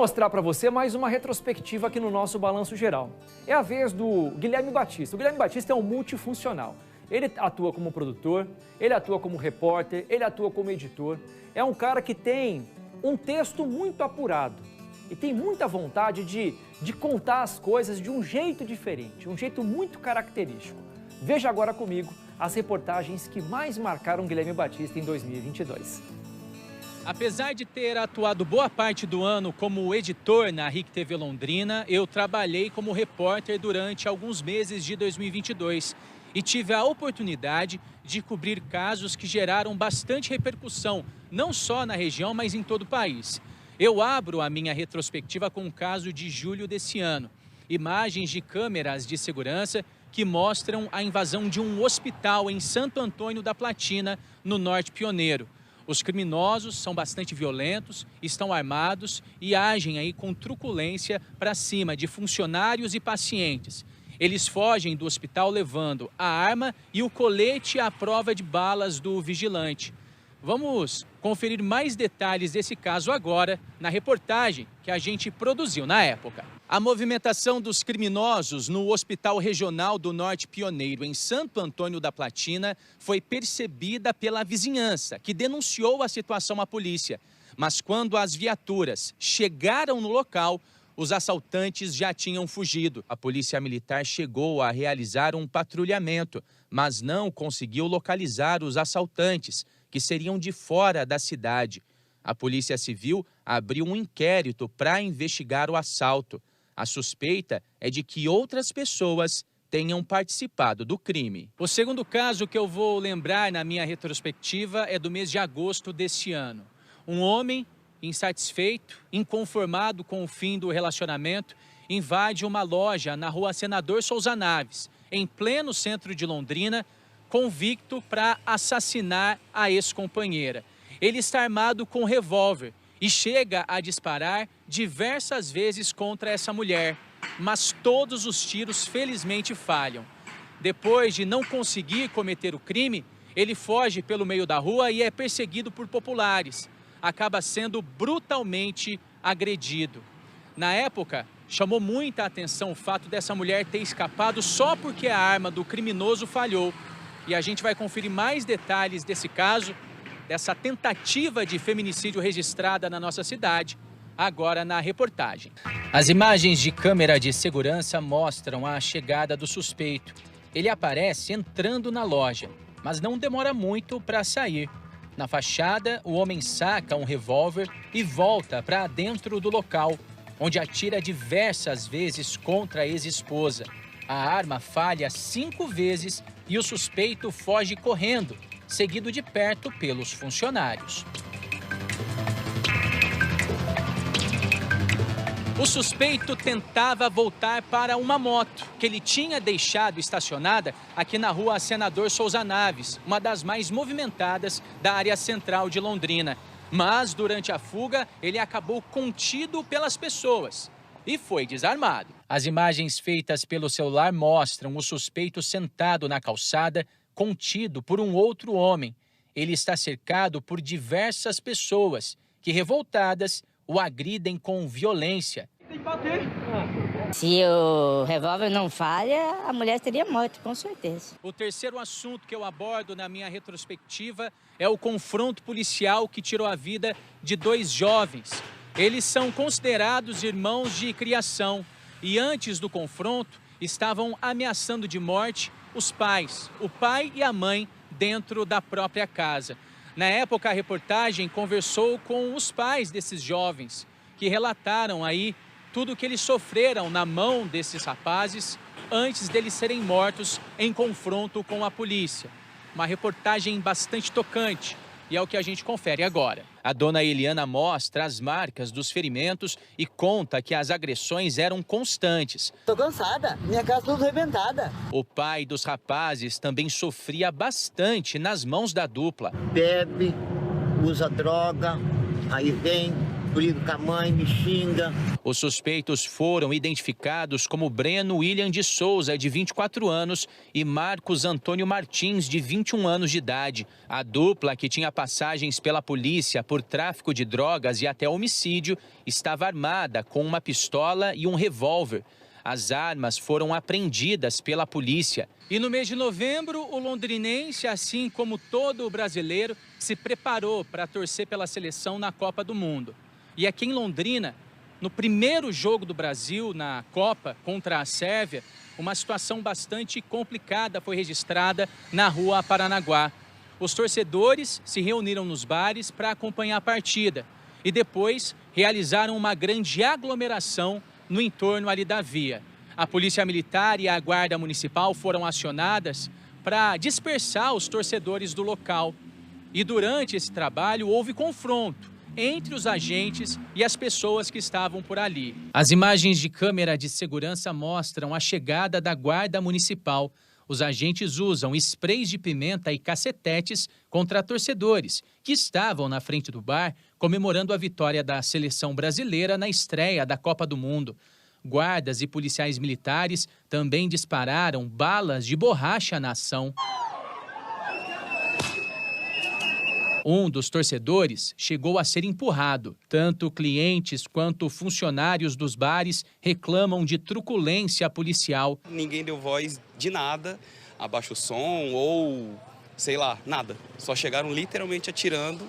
Mostrar para você mais uma retrospectiva aqui no nosso Balanço Geral. É a vez do Guilherme Batista. O Guilherme Batista é um multifuncional. Ele atua como produtor, ele atua como repórter, ele atua como editor. É um cara que tem um texto muito apurado e tem muita vontade de contar as coisas de um jeito diferente, um jeito muito característico. Veja agora comigo as reportagens que mais marcaram Guilherme Batista em 2022. Apesar de ter atuado boa parte do ano como editor na RIC TV Londrina, eu trabalhei como repórter durante alguns meses de 2022 e tive a oportunidade de cobrir casos que geraram bastante repercussão, não só na região, mas em todo o país. Eu abro a minha retrospectiva com um caso de julho desse ano. Imagens de câmeras de segurança que mostram a invasão de um hospital em Santo Antônio da Platina, no Norte Pioneiro. Os criminosos são bastante violentos, estão armados e agem aí com truculência para cima de funcionários e pacientes. Eles fogem do hospital levando a arma e o colete à prova de balas do vigilante. Vamos conferir mais detalhes desse caso agora na reportagem que a gente produziu na época. A movimentação dos criminosos no Hospital Regional do Norte Pioneiro, em Santo Antônio da Platina, foi percebida pela vizinhança, que denunciou a situação à polícia. Mas quando as viaturas chegaram no local, os assaltantes já tinham fugido. A polícia militar chegou a realizar um patrulhamento, mas não conseguiu localizar os assaltantes, que seriam de fora da cidade. A Polícia Civil abriu um inquérito para investigar o assalto. A suspeita é de que outras pessoas tenham participado do crime. O segundo caso que eu vou lembrar na minha retrospectiva é do mês de agosto deste ano. Um homem insatisfeito, inconformado com o fim do relacionamento, invade uma loja na rua Senador Souza Naves, em pleno centro de Londrina, convicto para assassinar a ex-companheira. Ele está armado com revólver e chega a disparar diversas vezes contra essa mulher, mas todos os tiros felizmente falham. Depois de não conseguir cometer o crime, ele foge pelo meio da rua e é perseguido por populares. Acaba sendo brutalmente agredido. Na época, chamou muita atenção o fato dessa mulher ter escapado só porque a arma do criminoso falhou. E a gente vai conferir mais detalhes desse caso, dessa tentativa de feminicídio registrada na nossa cidade, agora na reportagem. As imagens de câmera de segurança mostram a chegada do suspeito. Ele aparece entrando na loja, mas não demora muito para sair. Na fachada, o homem saca um revólver e volta para dentro do local, onde atira diversas vezes contra a ex-esposa. A arma falha 5 vezes e o suspeito foge correndo, seguido de perto pelos funcionários. O suspeito tentava voltar para uma moto que ele tinha deixado estacionada aqui na rua Senador Souza Naves, uma das mais movimentadas da área central de Londrina. Mas, durante a fuga, ele acabou contido pelas pessoas e foi desarmado. As imagens feitas pelo celular mostram o suspeito sentado na calçada, contido por um outro homem. Ele está cercado por diversas pessoas que, revoltadas, o agridem com violência. Se o revólver não falha, a mulher teria morto, com certeza. O terceiro assunto que eu abordo na minha retrospectiva é o confronto policial que tirou a vida de 2 jovens. Eles são considerados irmãos de criação e antes do confronto estavam ameaçando de morte os pais, o pai e a mãe, dentro da própria casa. Na época, a reportagem conversou com os pais desses jovens, que relataram aí tudo o que eles sofreram na mão desses rapazes antes deles serem mortos em confronto com a polícia. Uma reportagem bastante tocante e é o que a gente confere agora. A dona Eliana mostra as marcas dos ferimentos e conta que as agressões eram constantes. Tô cansada, minha casa toda arrebentada. O pai dos rapazes também sofria bastante nas mãos da dupla. Bebe, usa droga, aí vem, brigo com a mãe, me xinga. Os suspeitos foram identificados como Breno William de Souza, de 24 anos, e Marcos Antônio Martins, de 21 anos de idade. A dupla, que tinha passagens pela polícia por tráfico de drogas e até homicídio, estava armada com uma pistola e um revólver. As armas foram apreendidas pela polícia. E no mês de novembro, o londrinense, assim como todo o brasileiro, se preparou para torcer pela seleção na Copa do Mundo. E aqui em Londrina, no primeiro jogo do Brasil na Copa contra a Sérvia, uma situação bastante complicada foi registrada na Rua Paranaguá. Os torcedores se reuniram nos bares para acompanhar a partida e depois realizaram uma grande aglomeração no entorno ali da via. A Polícia Militar e a Guarda Municipal foram acionadas para dispersar os torcedores do local. E durante esse trabalho houve confronto entre os agentes e as pessoas que estavam por ali. As imagens de câmera de segurança mostram a chegada da Guarda Municipal. Os agentes usam sprays de pimenta e cacetetes contra torcedores que estavam na frente do bar comemorando a vitória da seleção brasileira na estreia da Copa do Mundo. Guardas e policiais militares também dispararam balas de borracha na ação. Um dos torcedores chegou a ser empurrado. Tanto clientes quanto funcionários dos bares reclamam de truculência policial. Ninguém deu voz de nada, abaixa o som ou, sei lá, nada. Só chegaram literalmente atirando.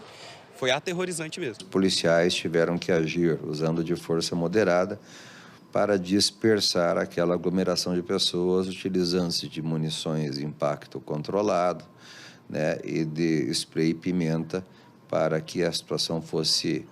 Foi aterrorizante mesmo. Policiais tiveram que agir usando de força moderada para dispersar aquela aglomeração de pessoas, utilizando-se de munições de impacto controlado, e de spray e pimenta para que a situação fosse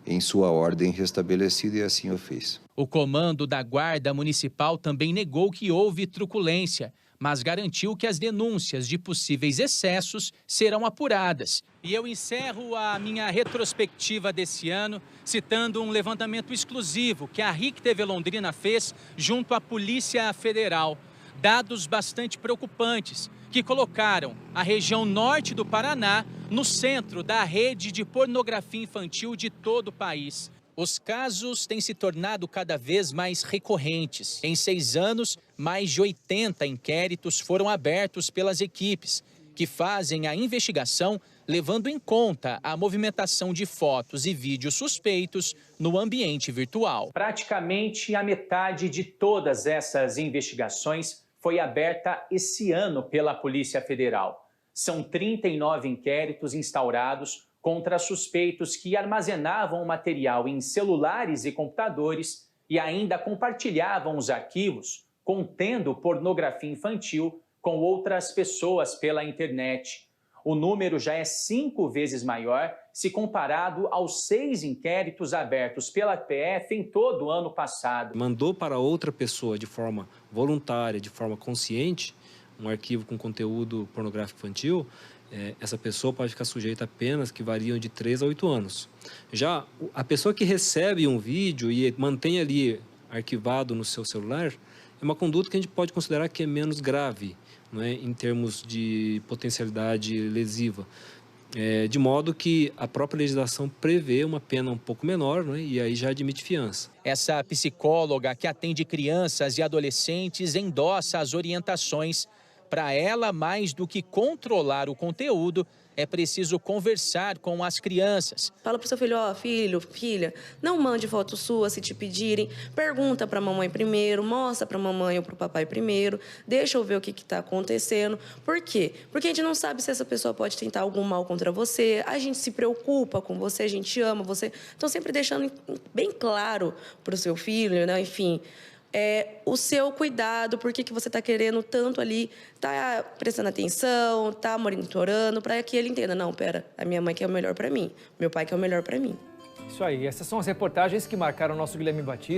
em sua ordem restabelecida, e assim eu fiz. O comando da Guarda Municipal também negou que houve truculência, mas garantiu que as denúncias de possíveis excessos serão apuradas. E eu encerro a minha retrospectiva desse ano citando um levantamento exclusivo que a RIC TV Londrina fez junto à Polícia Federal. Dados bastante preocupantes que colocaram a região norte do Paraná no centro da rede de pornografia infantil de todo o país. Os casos têm se tornado cada vez mais recorrentes. Em 6 anos, mais de 80 inquéritos foram abertos pelas equipes, que fazem a investigação levando em conta a movimentação de fotos e vídeos suspeitos no ambiente virtual. Praticamente a metade de todas essas investigações foi aberta esse ano pela Polícia Federal. São 39 inquéritos instaurados contra suspeitos que armazenavam material em celulares e computadores e ainda compartilhavam os arquivos contendo pornografia infantil com outras pessoas pela internet. O número já é 5 vezes maior se comparado aos 6 inquéritos abertos pela PF em todo o ano passado. Mandou para outra pessoa de forma voluntária, de forma consciente, um arquivo com conteúdo pornográfico infantil, essa pessoa pode ficar sujeita a penas que variam de 3 a 8 anos. Já a pessoa que recebe um vídeo e mantém ali arquivado no seu celular, é uma conduta que a gente pode considerar que é menos grave, não é, em termos de potencialidade lesiva. De modo que a própria legislação prevê uma pena um pouco menor, não é, e aí já admite fiança. Essa psicóloga que atende crianças e adolescentes endossa as orientações. Para ela, mais do que controlar o conteúdo, é preciso conversar com as crianças. Fala pro seu filho, filho, filha, não mande foto sua se te pedirem. Pergunta pra mamãe primeiro, mostra pra mamãe ou pro papai primeiro. Deixa eu ver o que tá acontecendo. Por quê? Porque a gente não sabe se essa pessoa pode tentar algum mal contra você. A gente se preocupa com você, a gente ama você. Então, sempre deixando bem claro pro seu filho, né, enfim, o seu cuidado, por que você está querendo tanto ali, tá prestando atenção, tá monitorando, para que ele entenda, não, pera, a minha mãe quer o melhor para mim, meu pai quer o melhor para mim. Isso aí, essas são as reportagens que marcaram o nosso Guilherme Batista.